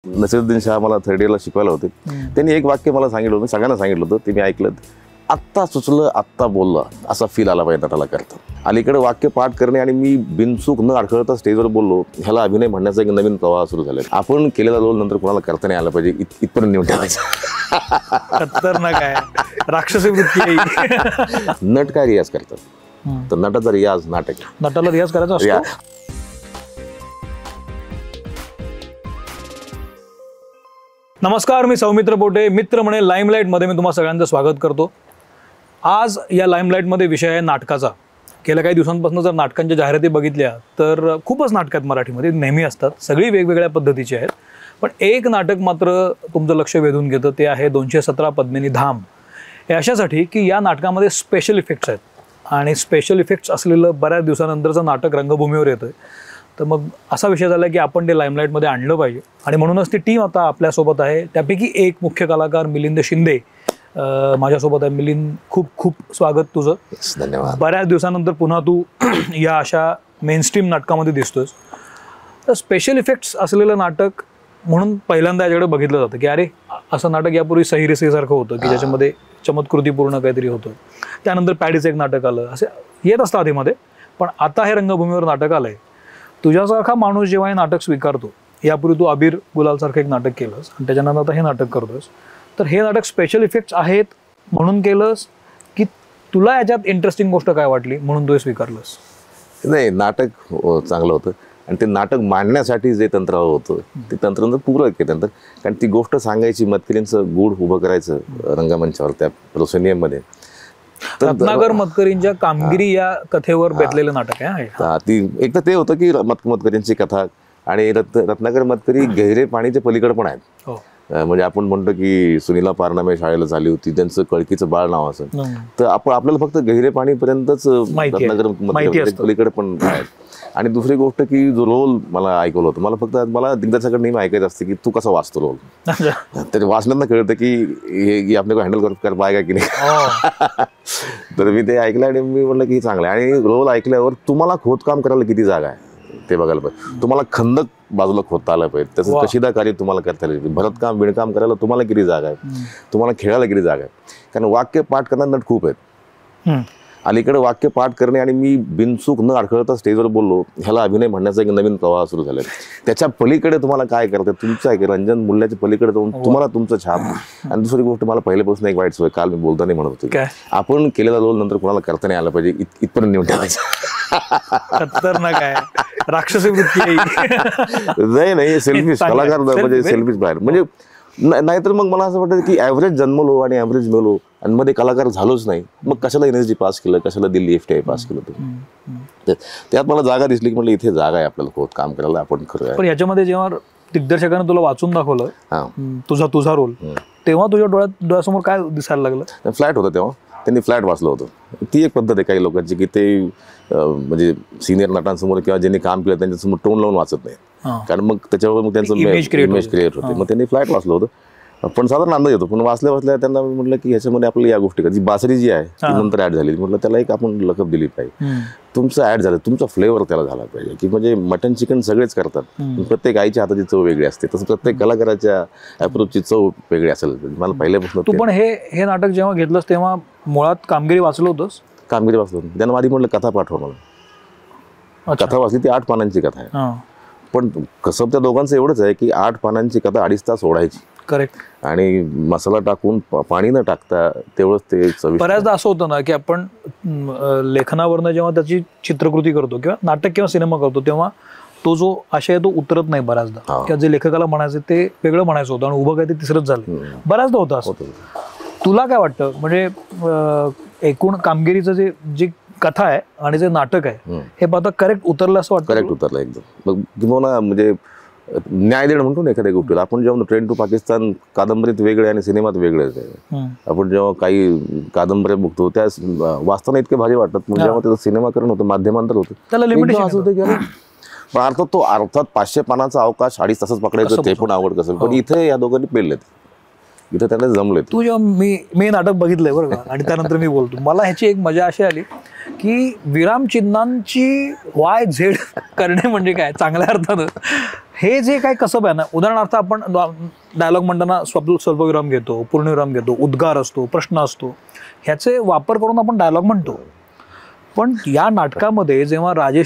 नसीरुद्दीन शाह मला थर्ड इयरला शिकवायला होते. त्यांनी एक वाक्य मला सांगितलं होतं, सगळ्यांना सांगितलं होतं, ते मी ऐकलं. आत्ता सुचलं आत्ता बोललं असा फील आला पाहिजे नटाला करता. अलीकडे वाक्य पाठ करणे आणि मी बिनचूक न अडखळता स्टेजवर बोललो, ह्याला अभिनय म्हणण्याचा एक नवीन प्रवाह सुरू झाला. आपण केलेला रोल नंतर कोणाला करता नाही आला पाहिजे इथपर्यंत नेऊन ठेवायचं. खतरनाक आहे, राक्षसी वृत्ती आहे. नट काय रियाज करतात, तर नटाचा रियाज नाटक, नटाला रियाज करायचा असतो. नमस्कार, मी सौमित्र पोटे. मित्र म्हणे लाईमलाईटमध्ये मी तुम्हा सगळ्यांचं स्वागत करतो. आज या लाईमलाईटमध्ये विषय आहे नाटकाचा. गेल्या काही दिवसांपासून जर नाटकांच्या जाहिराती बघितल्या तर खूपच नाटकात मराठीमध्ये नेहमी असतात, सगळी वेगवेगळ्या पद्धतीची आहेत. पण एक नाटक मात्र तुमचं लक्ष वेधून घेतं, ते आहे 217 पद्मिनी धाम. हे अशासाठी की या नाटकामध्ये स्पेशल इफेक्ट्स आहेत आणि स्पेशल इफेक्ट्स असलेलं बऱ्याच दिवसानंतरचं नाटक रंगभूमीवर येतं. तर मग असा विषय झाला की आपण ते लाईमलाईटमध्ये आणलं पाहिजे आणि म्हणूनच ती टीम आता आपल्यासोबत आहे. त्यापैकी एक मुख्य कलाकार मिलिंद शिंदे माझ्यासोबत आहे. मिलिंद, खूप खूप स्वागत तुझं. धन्यवाद. बऱ्याच दिवसानंतर पुन्हा तू या अशा मेनस्ट्रीम नाटकामध्ये दिसतोस. तर स्पेशल इफेक्ट्स असलेलं नाटक म्हणून पहिल्यांदा याच्याकडे बघितलं जातं की अरे असं नाटक यापूर्वी सहिरेसेसारखं होतं की ज्याच्यामध्ये चमत्कृतीपूर्ण काहीतरी होतं. त्यानंतर पॅडीचं एक नाटक आलं, असे येत असतं आधीमध्ये. पण आता हे रंगभूमीवर नाटक आलंय. तुझ्यासारखा माणूस जेव्हा हे नाटक स्वीकारतो, यापूर्वी तू अबीर गुलालसारखं एक नाटक केलंस आणि त्याच्यानंतर आता हे नाटक करतोस, तर हे नाटक स्पेशल इफेक्ट्स आहेत म्हणून केलंस की तुला याच्यात इंटरेस्टिंग गोष्ट काय वाटली म्हणून तू हे स्वीकारलंस? नाही, नाटक चांगलं होतं आणि ते नाटक मांडण्यासाठी जे तंत्र होतं ते तंत्र पूरक आहे तंत्र. कारण ती गोष्ट सांगायची, मतकरींचं गूढ उभं करायचं रंगमंचावर त्या प्रोसेनियममध्ये. रत्नाकर मतकरींच्या कामगिरी या कथेवर बेतलेलं नाटक आहे. ती एक तर ते होतं की मतकरींची कथा आणि रत्नाकर मतकरी गहिरे पाणीच्या पलीकडे पण आहेत. म्हणजे आपण म्हणतो की सुनीला पारनामे शाळेला झाली होती, त्यांचं कळकीचं बाळ नाव असं. तर आपल्याला फक्त गहिरे पाणीपर्यंतच रत्नाकर मतकरी पलीकडे पण आहेत. आणि दुसरी गोष्ट की जो रोल मला ऐकवलं होतं, मला दिग्दर्शकाकडे नेहमी ऐकायचं असते की तू कसा वाचतो रोल. त्याच्या वाचण्यात कळतं की हे आपल्याला हँडल कर पाहिजे की नाही. तर मी ते ऐकलं आणि मी म्हटलं की चांगलं आहे. आणि रोल ऐकल्यावर तुम्हाला खोदकाम करायला किती जागा आहे ते बघायला पाहिजे. तुम्हाला खंदक बाजूला खोदता आलं पाहिजे, त्याचं कशीदा कार्य तुम्हाला करता आलं पाहिजे. भरतकाम विणकाम करायला तुम्हाला किती जागा आहे, तुम्हाला खेळायला किती जागा आहे. कारण वाक्य पाठ करणारे नट खूप आहेत. अलीकडे वाक्य पाठ करणे आणि मी बिनचूक न अडखळता स्टेजवर बोललो, ह्याला अभिनय म्हणण्याचा एक नवीन प्रवाह सुरू झाला. त्याच्या पलीकडे तुम्हाला काय करतं, तुमचं आहे रंजन मूल्याच्या पलीकडे जाऊन तुम्हाला तुमचं छाप. आणि दुसरी गोष्ट, मला पहिल्यापासून एक वाईट सवय, काल मी बोलताना म्हणत होतो, आपण केलेला रोल नंतर कोणाला करता नाही आला पाहिजे इथपर्यंत नेऊन ठेवायचं. खतरनाक आहे, राक्षसी वृत्ती आहे. नाही सेल्फिश कलाकार म्हणजे सेल्फिश बाहेर म्हणजे नाहीतर मग मला असं वाटतं की ॲव्हरेज जन्मलो आणि ॲव्हरेज मेलो आणि मध्ये कलाकार झालोच नाही, मग कशाला एनएसजी पास केलं, कशाला दिल्ली FTI पास केलं तुम्ही. त्यात मला जागा दिसली की म्हटलं इथे जागा आहे आपल्याला खूप काम करायला, आपण खरं. पण याच्यामध्ये जेव्हा दिग्दर्शकाने तुला वाचून दाखवलं तुझा रोल, तेव्हा तुझ्या डोळ्यासमोर काय दिसायला लागलं? फ्लॅट होतं तेव्हा, त्यांनी फ्लॅट वाचलं होतं. ती एक पद्धत आहे काही लोकांची की ते म्हणजे सिनियर नटांसमोर किंवा ज्यांनी काम केलं त्यांच्यासमोर टोन लावून वाचत नाही, कारण मग त्याच्यावर मग त्यांचं इमेज क्रिएट होते. मग त्यांनी फ्लॅट वाचलं होतं. पण साधारण अंदाज येतो. पण वाचल्या त्यांना म्हटलं की ह्याच्यामध्ये आपल्याला या गोष्टी जी बासरी जी आहे ती नंतर ऍड झाली, म्हटलं त्याला एक आपण लकब दिली पाहिजे. तुमचं ऍड झालं, तुमचा फ्लेवर त्याला झाला पाहिजे. की म्हणजे मटन चिकन सगळेच करतात, प्रत्येक आईच्या हाताची चव वेगळी असते, तसं प्रत्येक कलाकाराच्या अप्रोचची चव वेगळी असेल. मला पहिल्यापासून. तू पण हे नाटक जेव्हा घेतलंस तेव्हा मुळात कामगिरी वाचलं होतंस? कामगिरी वाचलं. त्यांना आधी म्हटलं कथा पाठवा मला. कथा वाचली, ती 8 पानांची कथा आहे. पण कसं त्या दोघांचं एवढंच आहे की 8 पानांची कथा 2.5 तास ओढायची. करेक्ट. आणि मसाला टाकून पाणी न टाकता तेवढंच ते चविष्ट. बऱ्याचदा असं होतं ना की आपण लेखनावरनं जेव्हा त्याची चित्रकृती करतो किंवा नाटक किंवा सिनेमा करतो तेव्हा तो जो आशय तो उतरत नाही बऱ्याचदा, किंवा जे लेखकाला म्हणायचं ते वेगळं म्हणायचं होतं आणि उभं काय ते तिसरंच झालं. बऱ्याचदा होतं असं. तुला काय वाटतं, म्हणजे एकूण कामगिरीचं जे कथा आहे आणि जे नाटक आहे हे आता करेक्ट उतरलं असं वाटतं? करेक्ट उतरलं एकदम. मग किंवा म्हणजे न्याय देणं म्हणतो ना एखाद्या गोष्टीला. आपण जेव्हा ट्रेन टू पाकिस्तान कादंबरीत वेगळे आणि सिनेमात वेगळे आहे. आपण जेव्हा काही कादंबऱ्या बघतो त्या वाचताना इतके भारी वाटतात, म्हणजे जेव्हा त्याचा सिनेमाकरण होतं, माध्यमांतर होतं, त्याला लिमिटेशन होतं की पण अर्थात 500 पानाचा अवकाश 2.5 तासच पकडायचं ते पण आवड कसं. पण इथे या दोघांनी पेललेत, इथं त्यांना जमले. तू जेव्हा मी नाटक बघितलंय बरं का, आणि त्यानंतर मी बोलतो, मला ह्याची एक मजा अशी आली की विरामचिन्हांची YZ करणे म्हणजे काय चांगल्या अर्थानं हे जे काय कसं आहे ना, उदाहरणार्थ आपण डायलॉग म्हणताना स्वल्पविराम घेतो, पूर्णविराम घेतो, उद्गार असतो, प्रश्न असतो, ह्याचे वापर करून आपण डायलॉग म्हणतो. पण या नाटकामध्ये जेव्हा रावराजे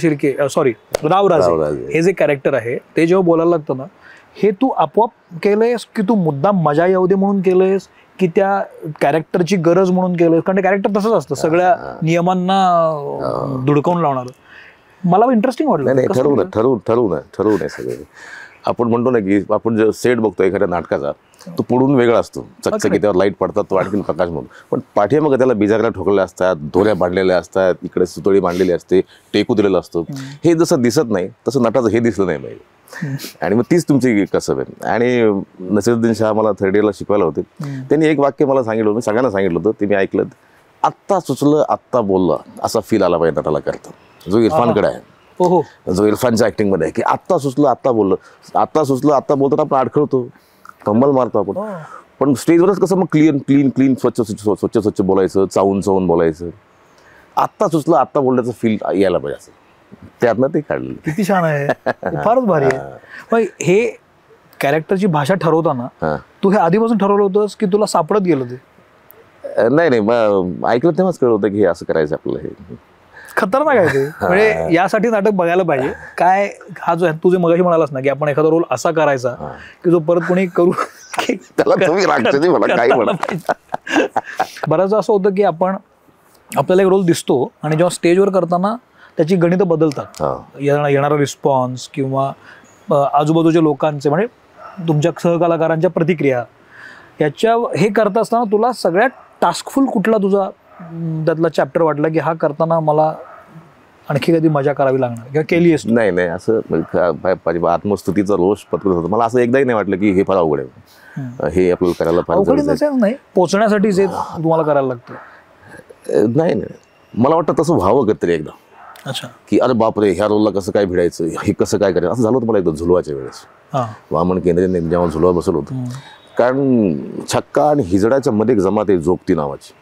हे जे कॅरेक्टर आहे ते जेव्हा बोलायला लागतं ना, हे तू आपोआप केलंयस की तू मुद्दाम मजा येऊ दे म्हणून केलंयस की त्या कॅरेक्टरची गरज म्हणून केलंयस? कारण ते कॅरेक्टर तसंच असतं, सगळ्या नियमांना धुडकावून लावणार. मला इंटरेस्टिंग वाटलं. नाही, ठरवून आहे सगळे. आपण म्हणतो ना की आपण जे सेट बघतो एखाद्या नाटकाचा, तो पुढून वेगळा असतो, चकचकी त्यावर लाईट पडतात, तो आणखी प्रकाश म्हणून. पण पाठीमागे त्याला बिजागऱ्या ठोकलेल्या असतात, दोऱ्या बांधलेल्या असतात, इकडे सुतळी बांधलेली असते, टेकू दिलेलं असतो. हे जसं दिसत नाही तसं नटाचं हे दिसलं नाही पाहिजे. आणि मग तीच तुमची कसब आहे. आणि नसीरुद्दीन शाह मला थर्ड इयरला शिकवायला होते. त्यांनी एक वाक्य मला सांगितलं होतं, सगळ्यांना सांगितलं होतं, ते मी ऐकलं. आत्ता सुचलं आत्ता बोललं असा फील आला पाहिजे नटाला करता, जो इरफानकडे आहे. जो इरफानच्या ऍक्टिंग मध्ये आहे की आत्ता सुचलं आत्ता बोललं, आत्ता सुचलं आत्ता बोलताना आपण अडखळतो, कम्मल मारतो आपण. पण स्टेजवरच कसं मग क्लीन स्वच्छ बोलायचं, चावून बोलायचं. आत्ता सुचलं आत्ता बोलण्याचं फील यायला पाहिजे असं, त्यातनं ते काढलं. किती छान आहे, फारच भारी आहे. पण हे कॅरेक्टरची भाषा ठरवताना तू हे आधीपासून ठरवलं होतंस की तुला सापडत गेलं ते? नाही, ऐकलं तेव्हाच कळलं होतं की हे असं करायचं आपल्याला. हे खतरनाक आहे ते. म्हणजे यासाठी नाटक बघायला पाहिजे. काय हा जो तू जे मगाशी म्हणालास ना की आपण एखादा रोल असा करायचा की जो परत कोणी करू बऱ्याचदा असं होतं की आपल्याला एक रोल दिसतो आणि जेव्हा स्टेजवर करताना त्याची गणितं बदलतात. येणारा रिस्पॉन्स किंवा आजूबाजूच्या लोकांचे म्हणजे तुमच्या सहकलाकारांच्या प्रतिक्रिया याच्या हे करत असताना तुला सगळ्यात टास्कफुल कुठला तुझा त्यातला चॅप्टर वाटला की हा करताना मला आणखी कधी मजा करावी लागणार किंवा केली आहेस? नाही, असं आत्मस्तुतीचा रोष पत्करत होतं. मला असं एकदाही नाही वाटलं की हे फार अवघड आहे, हे आपल्याला करायला फार नाही. पोचण्यासाठी जे तुम्हाला करायला लागतं. नाही, मला वाटतं तसं व्हावं कधीतरी एकदा. अच्छा, की अरे बापरे, ह्या रोलला कसं काय भिडायचं, हे कसं काय करायचं, असं झालं होतं मला एकदा झुलवाच्या वेळेस. वामन केंद्रेने जेव्हा झुलवा बसवलं होतं, कारण छक्का आणि हिजड्याच्या मध्ये एक जमात आहे जोगती नावाची.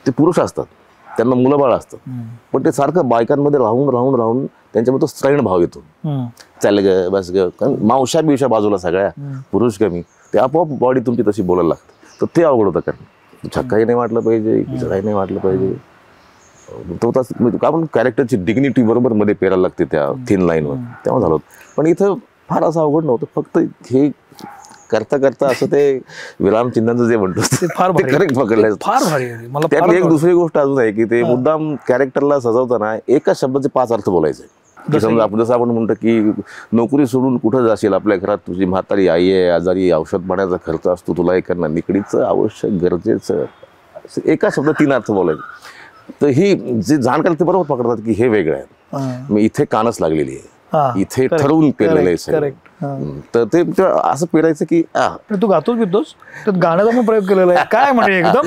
ते पुरुष असतात, त्यांना मुलं बाळ असतात, पण ते सारखं बायकांमध्ये राहून त्यांच्यामध्ये तो स्त्रैण भाव येतो. चाल ग बस ग, कारण मावशा बिवशा बाजूला सगळ्या, पुरुष कमी, ते आपोआप बॉडी तुमची तशी बोलायला लागते. तर ते अवघड होतं, कारण छक्काही नाही वाटलं पाहिजे, हिजडाही नाही वाटलं पाहिजे. तो आपण कॅरेक्टरची डिग्निटी बरोबर मध्ये पेरायला लागते त्या थिन लाईनवर, तेव्हा झालं होतं. पण इथं फार असं अवघड नव्हतं, फक्त हे करता असं ते विरामचिन्हांचं जे म्हणतो ते फार करेक्ट पकडलं. त्यात एक दुसरी गोष्ट अजून आहे की ते मुद्दाम कॅरेक्टरला सजवताना एकाच शब्दाचे 5 अर्थ बोलायचे. समजा जसं आपण म्हणतो की नोकरी सोडून कुठं जाशील, आपल्या घरात तुझी म्हातारी आई आहे, आजारी, औषध पाण्याचा खर्च असतो, तुला हे करणं निकडीचं, आवश्यक, गरजेचं, एका शब्दात 3 अर्थ बोलायचे. तर ही जे जाणकार ते बरोबर पकडतात की हे वेगळं आहे, मी इथे कानच लागलेली आहे, इथे ठरवून पेरलेलं आहे. तर ते असं पेरायचं की तू गातोच घेतोस, तर गाण्याचा पण प्रयोग केलेला आहे काय म्हणजे एकदम?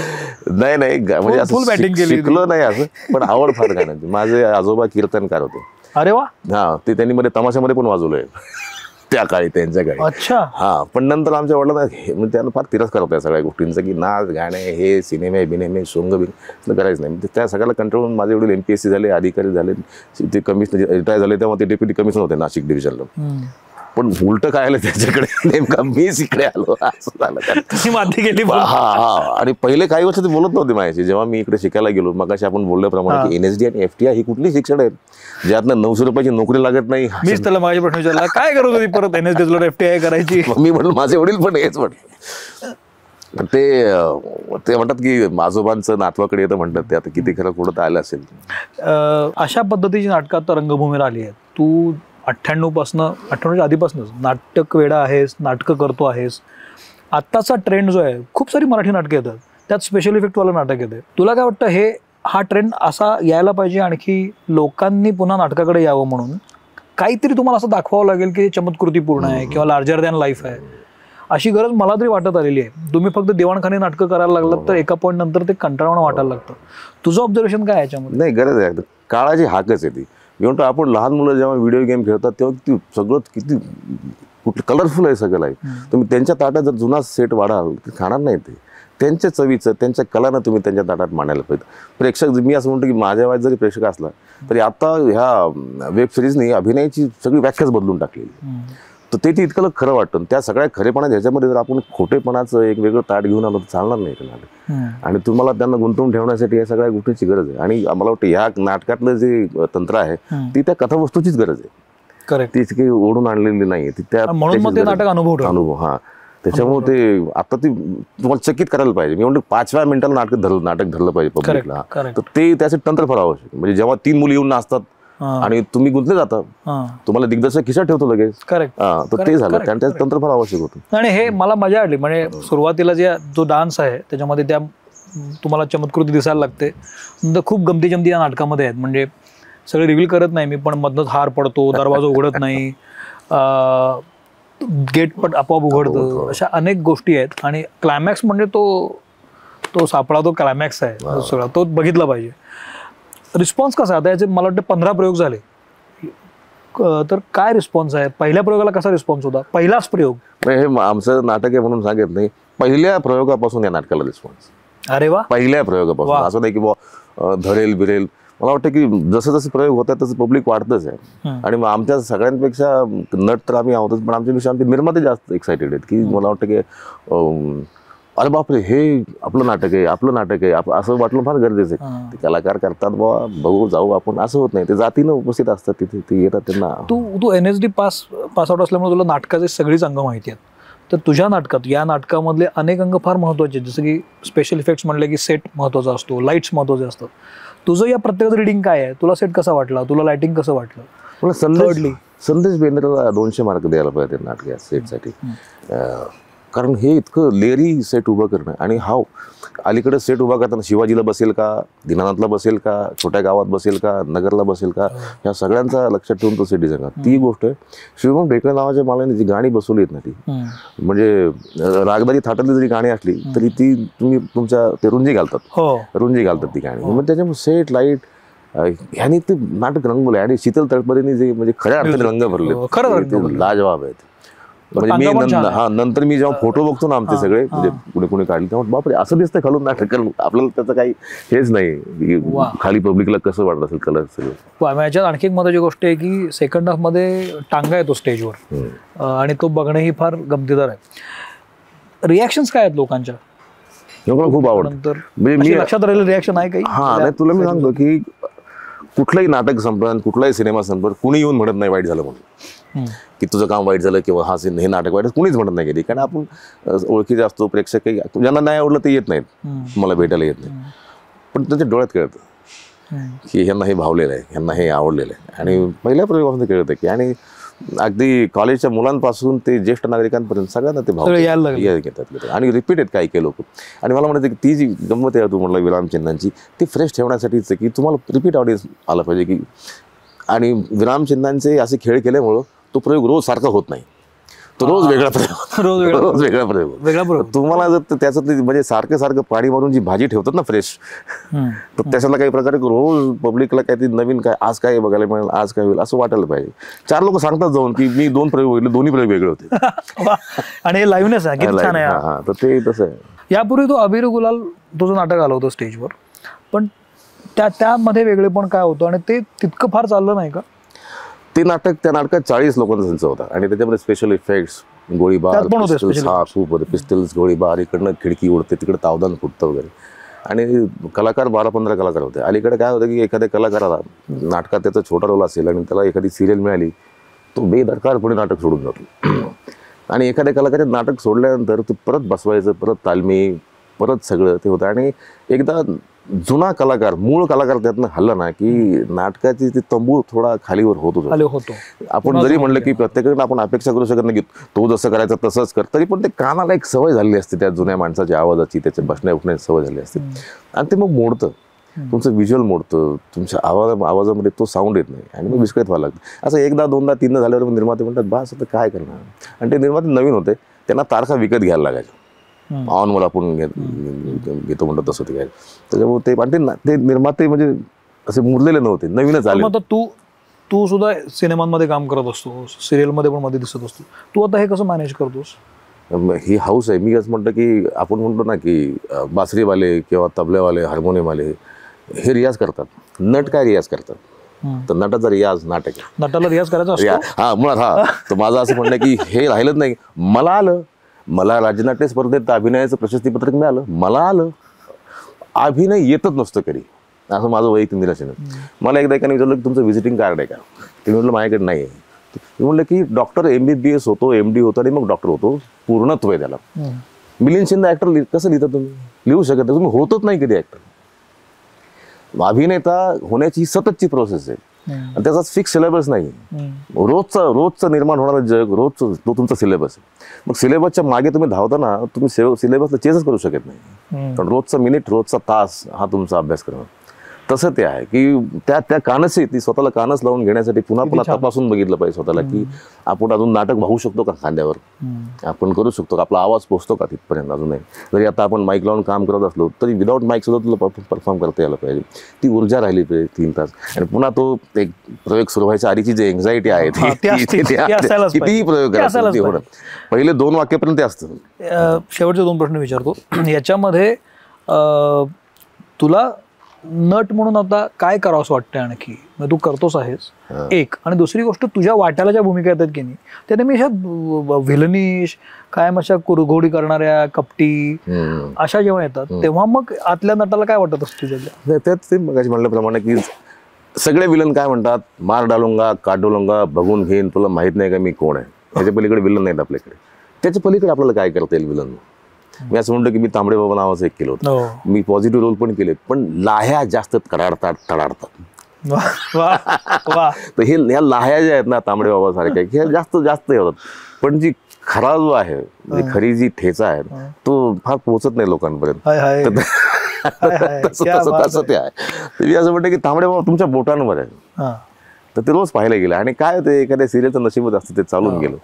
नाही म्हणजे असं शिकलो नाही असं, पण आवड फार गाण्याची. माझे आजोबा कीर्तनकार होते. अरे वा. ते त्यांनी मध्ये तमाशामध्ये पण वाजवलंय त्या काळी, त्यांच्या काळी. अच्छा. पण नंतर आमच्या वडिलांना त्यांना फार तिरस्कार होता या सगळ्या गोष्टींचा, की नाच गाणे हे सिनेमे बिनेमे सोंग बिंग करायचं नाही. त्या सगळ्याला कंट्रोल. माझे वडील MPSC झाले, अधिकारी झाले, ते कमिशनर रिटायर झाले, तेव्हा ते डेप्युटी कमिशनर होते नाशिक डिव्हिजनला. पण उलट काय आलं त्याच्याकडे, नेमका मीच इकडे आलो असं झालं. माती गेली. आणि पहिले काही वर्ष ते बोलत नव्हते माझ्याशी. जेव्हा मी इकडे शिकायला गेलो, मगाशी आपण बोलल्याप्रमाणे NSD आणि FTI ही कुठली शिक्षण आहेत ज्यातनं 900 रुपयाची नोकरी लागत नाही. मीच त्याला माझ्या प्रश्न विचारला, काय करत होती परत NSD FTI करायची? मी म्हणलं माझे वडील पण हेच म्हटलं. ते म्हणतात की आजोबांचं नातवाकडे येतं म्हणतात, ते आता किती खरं कुठं आलं असेल. अशा पद्धतीची नाटकं आता रंगभूमीवर आली आहेत. तू 98च्या आधीपासूनच नाटक वेडा आहेस, नाटकं करतो आहेस. आत्ताचा ट्रेंड जो आहे, खूप सारी मराठी नाटकं येतात, त्यात स्पेशल इफेक्टवालं नाटक येते. तुला काय वाटतं, हा ट्रेंड असा यायला पाहिजे, आणखी लोकांनी पुन्हा नाटकाकडे यावं म्हणून काहीतरी तुम्हाला असं दाखवावं लागेल की चमत्कृतीपूर्ण आहे किंवा लार्जर दॅन लाईफ आहे, अशी गरज मला तरी वाटत आलेली आहे. तुम्ही फक्त देवाणखाने नाटकं करायला लागलात तर एका पॉईंट नंतर ते कंटाळवाणं वाटायला लागतं. तुझं ऑब्झर्वेशन काय याच्यामध्ये? नाही, गरज आहे, काळाची हाकच आहे ती. मी म्हणतो आपण लहान मुलं जेव्हा व्हिडिओ गेम खेळतात तेव्हा किती सगळं किती कुठलं कलरफुल आहे सगळं लाईफ. तुम्ही त्यांच्या ताटात जर जुना सेट वाढाल खाणार नाही ते. त्यांच्या चवीचं त्यांच्या कलानं तुम्ही त्यांच्या ताटात मांडायला पाहिजे. प्रेक्षक, मी असं म्हणतो की माझ्या वयात जरी प्रेक्षक असला तरी आता ह्या वेब सिरीजनी अभिनयाची सगळी व्याख्याच बदलून टाकलेली. तर ते इतकं खरं वाटतं. त्या सगळ्या खरेपणा ह्याच्यामध्ये जर आपण खोटेपणाचं एक वेगळं ताट घेऊन आलो तर चालणार नाही नाटक. आणि तुम्हाला त्यांना गुंतवून ठेवण्यासाठी या सगळ्या गोष्टींची गरज आहे. आणि मला वाटतं ह्या नाटकातलं जे तंत्र आहे ती त्या कथावस्तूचीच गरज आहे. करेक्ट. तीच काही ओढून आणलेली नाही ती त्या म्हणून मग ते नाटक अनुभव. हा, त्याच्यामुळे ते आता ती तुम्हाला चकित करायला पाहिजे. मी म्हणतो 5व्या मिनिटाला नाटक धरलं पाहिजे पब्लिकला. तर ते त्याचे तंत्र फार आवश्यक. म्हणजे जेव्हा 3 मुली येऊन नाचतात आणि तुम्ही गुंतले जाता, तुम्हाला दिग्दर्शक खिशात ठेवतो लगेच. करेक्ट. तर ते झालं, आणि त्याचं तंत्र फार आवश्यक होतं. आणि हे मला मजा आली. म्हणजे सुरुवातीला जो डान्स आहे त्याच्यामध्ये त्या तुम्हाला चमत्कृती दिसायला लागते. नंतर खूप गमती जमती या नाटकामध्ये आहेत. म्हणजे सगळे रिव्हील करत नाही मी, पण मधनच हार पडतो, दरवाजा उघडत नाही, गेट पण आपोआप उघडतं, अशा अनेक गोष्टी आहेत. आणि क्लायमॅक्स म्हणजे तो सापळा, तो क्लायमॅक्स आहे सगळा, तो बघितला पाहिजे. रिस्पॉन्स कसा आता याचे मला वाटतं 15 प्रयोग झाले, तर काय रिस्पॉन्स आहे? पहिल्या प्रयोगाला कसा रिस्पॉन्स होता? पहिलाच प्रयोग? हे आमचं नाटक आहे म्हणून सांगत नाही, पहिल्या प्रयोगापासून या नाटकाला रिस्पॉन्स. अरे वा. पहिल्या प्रयोगापासून. असं नाही की धरेल बिरेल. मला वाटतं की जसं जसं प्रयोग होतात तसं पब्लिक वाढतच आहे. आणि मग आमच्या सगळ्यांपेक्षा नट तर आम्ही आहोतच, पण आमच्यापेक्षा आमचे निर्माते जास्त एक्सायटेड आहेत. की मला वाटतं की अरे बापरे, हे आपलं नाटक आहे असं वाटलं फार गरजेचं आहे. ते कलाकार करतात, बाबा बघू जाऊ आपण, असं होत नाही. ते जातीनं उपस्थित असतात तिथे, ते येतात त्यांना. तू NSD पास आउट असल्यामुळे तुला नाटकाचे सगळीच अंग माहिती आहेत. तर तुझ्या नाटकात, या नाटकामधले अनेक अंग फार महत्वाचे आहेत. जसं की स्पेशल इफेक्ट्स म्हणले की सेट महत्वाचा असतो, लाईट्स महत्वाचे असतात. तुझं या प्रत्येकाचं रिडिंग काय आहे? तुला सेट कसा वाटला? तुला लाइटिंग कसं वाटलं? मला संदेश बेंद्रेला 200 मार्क द्यायला पाहिजे नाटक या सेटसाठी. कारण हे इतकं लेअरी सेट उभं करणं. आणि अलीकडे सेट उभा करताना शिवाजीला बसेल का, दीनानाथला बसेल का, छोट्या गावात बसेल का, नगरला बसेल का, ह्या सगळ्यांचा लक्षात ठेवून तो सेट डिझाईन करा. ती गोष्ट आहे. शिवम ढेकळे नावाच्या मालाने जी गाणी बसवली आहेत ना, ती म्हणजे रागदारी थाटातली जरी गाणी असली तरी ती तुम्ही तुमच्या ते रुंजी घालतात ती गाणी. मग त्याच्यामुळे सेट लाईट ह्यानी ते नाटक रंगवलं. आणि शीतल तळपदेने जे म्हणजे खऱ्या अर्थाने रंग भरले, लाजवाब आहेत. म्हणजे मी नंतर मी जेव्हा फोटो बघतो ना आमचे सगळे, म्हणजे कुणी काढले, तेव्हा बापरे असं दिसतं खालून नाटक. आपल्याला त्याचं काही हेच नाही, खाली पब्लिकला कसं वाटत असेल कलर सगळं. याच्यात आणखी एक महत्वाची गोष्ट आहे की सेकंड हाफ मध्ये टांगा येतो स्टेजवर, आणि तो बघणं ही फार गमतीदार आहे. रिॲक्शन्स काय आहेत लोकांच्या? लोकांना खूप आवडतं. म्हणजे लक्षात राहिलं रिॲक्शन आहे काही? हा, तुला मी सांगतो की कुठलंही नाटक संपलं, कुठलाही सिनेमा संपलं, कुणी येऊन म्हणत नाही वाईट झालं म्हणून, की तुझं काम वाईट झालं किंवा हे नाटक वाईट, कुणीच म्हणत नाही कधी. कारण आपण ओळखीचे असतो, प्रेक्षक ज्यांना नाही आवडलं ते येत नाहीत, मला भेटायला येत नाही. पण त्यांच्या डोळ्यात कळतं की ह्यांना हे भावलेलं आहे, ह्यांना हे आवडलेलं आहे. आणि पहिल्या प्रयोगामध्ये कळतं की, आणि अगदी कॉलेजच्या मुलांपासून ते ज्येष्ठ नागरिकांपर्यंत सगळ्यांना ते भाव घेतात. आणि रिपीट आहेत काही लोक. आणि मला म्हणायचं की ती जी गंमत आहे तू म्हटलं विरामचिन्हांची, ती फ्रेश ठेवण्यासाठीच की तुम्हाला रिपीट ऑडियन्स आला पाहिजे की. आणि विरामचिन्हांचे असे खेळ केल्यामुळं तो प्रयोग रोज सारखा होत नाही, तो रोज वेगळा प्रयोग. तुम्हाला जर त्याचं म्हणजे सारखं पाणी मारून जी भाजी ठेवतात ना फ्रेश, तर त्याच्याला काही प्रकारे रोज पब्लिकला काहीतरी नवीन, काय आज काय बघायला मिळेल, आज काय होईल असं वाटायला पाहिजे. 4 लोक सांगतात जाऊन की मी 2 प्रयोग बघितले, दोन्ही प्रयोग वेगळे होते. आणि हे लाईव्हनेस आहे, किती छान आहे. तर ते तसं आहे. यापूर्वी तो अबीर गुलाल तुझं नाटक आलं होतं स्टेजवर, पण त्यामध्ये वेगळे पण काय होतं, आणि ते तितकं फार चाललं नाही का? त्या नाटकात 40 लोकांचा संच होता. आणि त्याच्यामध्ये स्पेशल इफेक्ट्स, गोळीबार, पिस्टल्स, गोळीबार, इकडनं खिडकी उडते, तिकडे तावदान फुटतं वगैरे. आणि कलाकार 12-15 कलाकार होते. अलीकडे काय होतं की एखाद्या कलाकाराला नाटकात त्याचा छोटा रोल असेल आणि त्याला एखादी सिरियल मिळाली, तो बेदरकारपणे नाटक सोडून जातो. आणि एखाद्या कलाकाराचं नाटक सोडल्यानंतर ते परत बसवायचं, परत तालमी, परत सगळं ते होतं. आणि एकदा जुना कलाकार, मूळ कलाकार त्यातनं हल्ला ना की नाटकाची ती तंबू थोडा खालीवर होतो. आपण जरी म्हणलं की प्रत्येकाकडे आपण अपेक्षा करू शकत नाही की तो जसं करायचा तसंच कर, तरी पण ते कानाला एक सवय झालेली असते त्या जुन्या माणसाच्या आवाजाची, त्याच्या बसण्या उठण्याची सवय झाली असते. आणि ते मग मोडतं, तुमचं व्हिज्युअल मोडतं, तुमच्या आवाजामध्ये तो साऊंड येत नाही, आणि मग विस्कळीत व्हायला लागतं. असं एकदा 2दा 3दा झाल्यावर मग निर्माते म्हणतात बास आता काय करणार. आणि ते निर्माते नवीन होते, त्यांना तारखा विकत घ्यायला लागायच्या. ऑन वर आपण घेतो म्हणतो तसं ते घ्यायला. त्याच्यामुळे ते निर्माते म्हणजे असे मुरलेले नव्हते, नवीनच आले. तू सुद्धा सिनेमांमध्ये काम करत असतो, सिरियलमध्ये पण मध्ये दिसत असतो. तू आता हे कसं मॅनेज करतोस? ही हाऊस आहे. मी असं म्हणतो की आपण म्हणतो ना की बासरीवाले किंवा तबलेवाले हार्मोनियमवाले हे रियाज करतात. नट काय रियाज करतात? तर नटाचा रियाज नाटक आहे. नटाला रियाज करायचा असतो. हा मुळात हा. तर माझं असं म्हणणं आहे की हे राहिलंच नाही. मला आलं, मला राज्यनाट्य स्पर्धेत अभिनयाचं प्रशस्तीपत्रक मिळालं, मला आलं. अभिनय येतच नसतं कधी, असं माझं वैयक्तिक निराशन आहे. मला एकदा एकाने विचारलं की तुमचं व्हिजिटिंग कार्ड आहे का? ते म्हटलं माझ्याकडे नाही आहे. मी म्हटलं की डॉक्टर MBBS होतो, MD होतो आणि मग डॉक्टर होतो, पूर्णत्व आहे त्याला. मिलिंद शिंदे ऍक्टर कसं लिहिता तुम्ही? लिहू शकत नाही, तुम्ही होतच नाही कधी ऍक्टर. अभिनेता होण्याची सततची प्रोसेस आहे आणि त्याचा फिक्स सिलेबस नाही. रोजचं निर्माण होणारं जग, रोजचं तो तुमचा सिलेबस आहे. मग सिलेबसच्या मागे तुम्ही धावताना तुम्ही सिलेबसला चेंजच करू शकत नाही. पण रोजचा मिनिट, रोजचा तास हा तुमचा अभ्यास करणं. तसं ते आहे की त्या कानस ती स्वतःला कानस लावून घेण्यासाठी पुन्हा पुन्हा तपासून बघितलं पाहिजे स्वतःला की आपण अजून नाटक वाहू शकतो का खांद्यावर, आपण करू शकतो का, आपला आवाज पोहोचतो का तिथपर्यंत. अजून नाही. जरी आता आपण माईक लावून काम करत असलो तरी विदाऊट माईक सुद्धा तुला परफॉर्म करता यायला पाहिजे. ती ऊर्जा राहिली पाहिजे 3 तास. आणि पुन्हा तो एक प्रयोग सुरू व्हायच्या आधीची जी एन्झायटी आहे कितीही प्रयोग करा, पहिले 2 वाक्यापर्यंत ते असतं. शेवटचे 2 प्रश्न विचारतो. याच्यामध्ये तुला नट म्हणून आता काय करावं असं वाटतं आणखी? तू करतोस आहेस एक, आणि दुसरी गोष्ट तुझ्या वाट्याला ज्या भूमिका येतात की नाही त्या नेहमी अशा व्हिलनिश, कायम अशा कुरघोडी करणाऱ्या, कपटी अशा जेव्हा येतात तेव्हा मग आतल्या नटाला काय वाटत असतं तुझ्या? त्याच ते मगाशी म्हणल्याप्रमाणे की सगळे विलन काय म्हणतात, मार डालूंगा, काट डालूंगा, बघून घेईन, तुला माहित नाही का मी कोण आहे. त्याच्या पलीकडे विलन नाहीत आपल्याकडे. त्याच्या पलीकडे आपल्याला काय करता येईल विलन? मी असं म्हणतो की मी तांबडे बाबा नावाचं एक केलं होतं. मी पॉझिटिव्ह रोल पण केले, पण लाह्या जास्त तडाडतात. तर हे ह्या लाह्या ज्या आहेत ना तांबडे बाबा सारख्या, ह्या जास्त हे होतात. पण जी खरा जो आहे, म्हणजे खरी जी ठेचा आहे तो फार पोहोचत नाही लोकांपर्यंत. तसं ते आहे. मी असं म्हणतो की तांबडे बाबा तुमच्या बोटांवर आहे. तर ते रोज पाहायला गेलं. आणि काय ते एखाद्या सिरियलचं नशीबच असतं, ते चालून गेलं.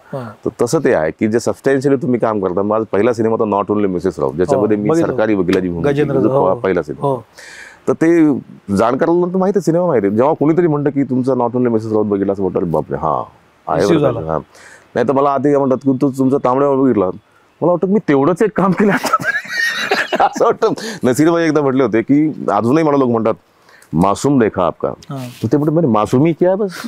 तर तसं ते आहे की जे सबस्टॅन्शियली तुम्ही काम करता. माझा पहिला सिनेमा होता नॉट ओनली मिसेस राव, ज्याच्यामध्ये मी सरकारी वकिलाची भूमिका, पहिला सिनेमा. तर ते जाणकारांना तर माहिती आहे, सिनेमा माहिती आहे. जेव्हा कोणीतरी म्हणतं की तुमचा नॉट ओनली मिसेस राव बघितला, असं वाटतं बापरे हा आहे. नाही तर मला आधी म्हणतात की तू तुमचा तांबड्यावर बघितला. मला वाटतं मी तेवढंच एक काम केलं असं वाटतं. नसीरबाई एकदा म्हटले होते की अजूनही मला लोक म्हणतात मासूम देखा आपका, ते म्हणते मासूमी क्या बस.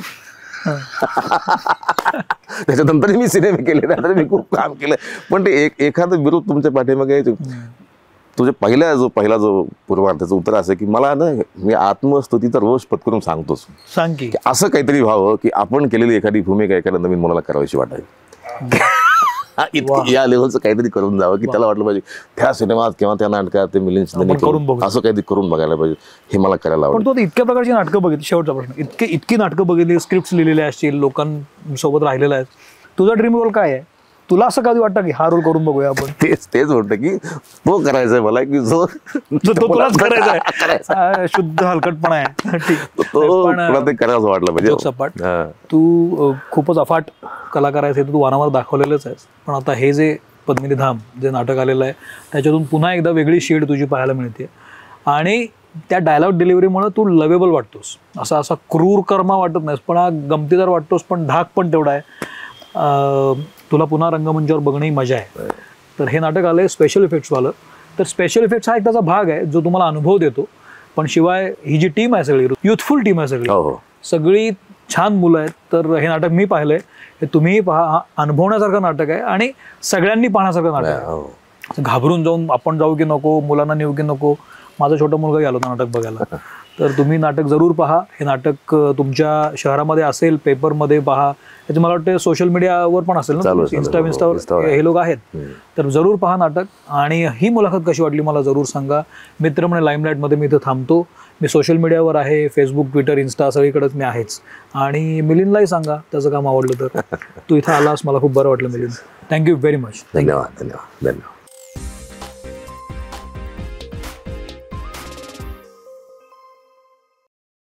त्याच्यानंतर मी सिनेमे केले, त्यानंतर मी खूप काम केलं. पण ते एखादं विरोध तुमच्या पाठीमागे तुझ्या पहिला जो पूर्वार्धाचं उत्तर असं की मला ना, मी आत्मस्तुतीचा रोष पत्करून सांगतोच, सांग की असं काहीतरी व्हावं की आपण केलेली एखादी भूमिका एखाद्या नवीन मुलाला करावीशी वाटावी. इतकी या लेवलचं काहीतरी करून जावं की त्याला वाटलं पाहिजे त्या सिनेमात किंवा त्या नाटकात ते मिलिंद शिंदे असं काहीतरी करून बघायला पाहिजे, हे मला करायला आवडतं. पण तू इतक्या प्रकारची नाटकं बघितली, शेवटचा प्रश्न, इतकी नाटकं बघितली, स्क्रिप्ट लिहिलेले असतील, लोकांसोबत राहिलेला आहे, तुझा ड्रीम रोल काय आहे? तुला असं कधी वाटतं की हा रोल करून बघूया आपण? तेच म्हणतं की तो करायचा आहे मला, की जो तुलाच करायचा आहे. शुद्ध हलकटपणा आहे. ते करायचं वाटलं पाहिजे. सपाट तू खूपच अफाट कलाकार आहेस, हे तू वारंवार दाखवलेलंच आहेस. पण आता हे जे पद्मिनी धाम जे नाटक आलेलं आहे त्याच्यातून पुन्हा एकदा वेगळी शेड तुझी पाहायला मिळते. आणि त्या डायलॉग डिलिव्हरीमुळे तू लवेबल वाटतोस. असा क्रूर कर्मा वाटत नाहीस, पण हा गमतीदार वाटतोस, पण धाक पण तेवढा आहे. तुला पुन्हा रंगमंचावर बघणंही मजा आहे. तर हे नाटक आलंय स्पेशल इफेक्ट्सवालं. तर स्पेशल इफेक्ट्स हा एक त्याचा भाग आहे जो तुम्हाला अनुभव देतो. पण शिवाय ही जी टीम आहे सगळी युथफुल टीम आहे सगळी, सगळी छान मुलं आहेत. तर हे नाटक मी पाहिलंय, हे तुम्हीही पहा. अनुभवण्यासारखं नाटक आहे आणि सगळ्यांनी पाहण्यासारखं नाटक आहे. घाबरून जाऊन आपण जाऊ की नको, मुलांना नेऊ की नको, माझा छोटा मुलगा गेला होता नाटक बघायला. तर तुम्ही नाटक जरूर पहा. हे नाटक तुमच्या शहरामध्ये असेल, पेपरमध्ये पहा. याचे मला वाटतं सोशल मीडियावर पण असेल ना, इंस्टावर हे लोक आहेत. तर जरूर पहा नाटक. आणि ही मुलाखत कशी वाटली मला जरूर सांगा. मित्र म्हणे लाईमलाईटमध्ये मी इथं थांबतो. मी सोशल मीडियावर आहे, फेसबुक, ट्विटर, इन्स्टा सगळीकडेच मी आहेच. आणि मिलिंदलाही सांगा त्याचं काम आवडलं तर. तू इथं आलास, मला खूप बरं वाटलं मिलिंद. Thank you very much. धन्यवाद.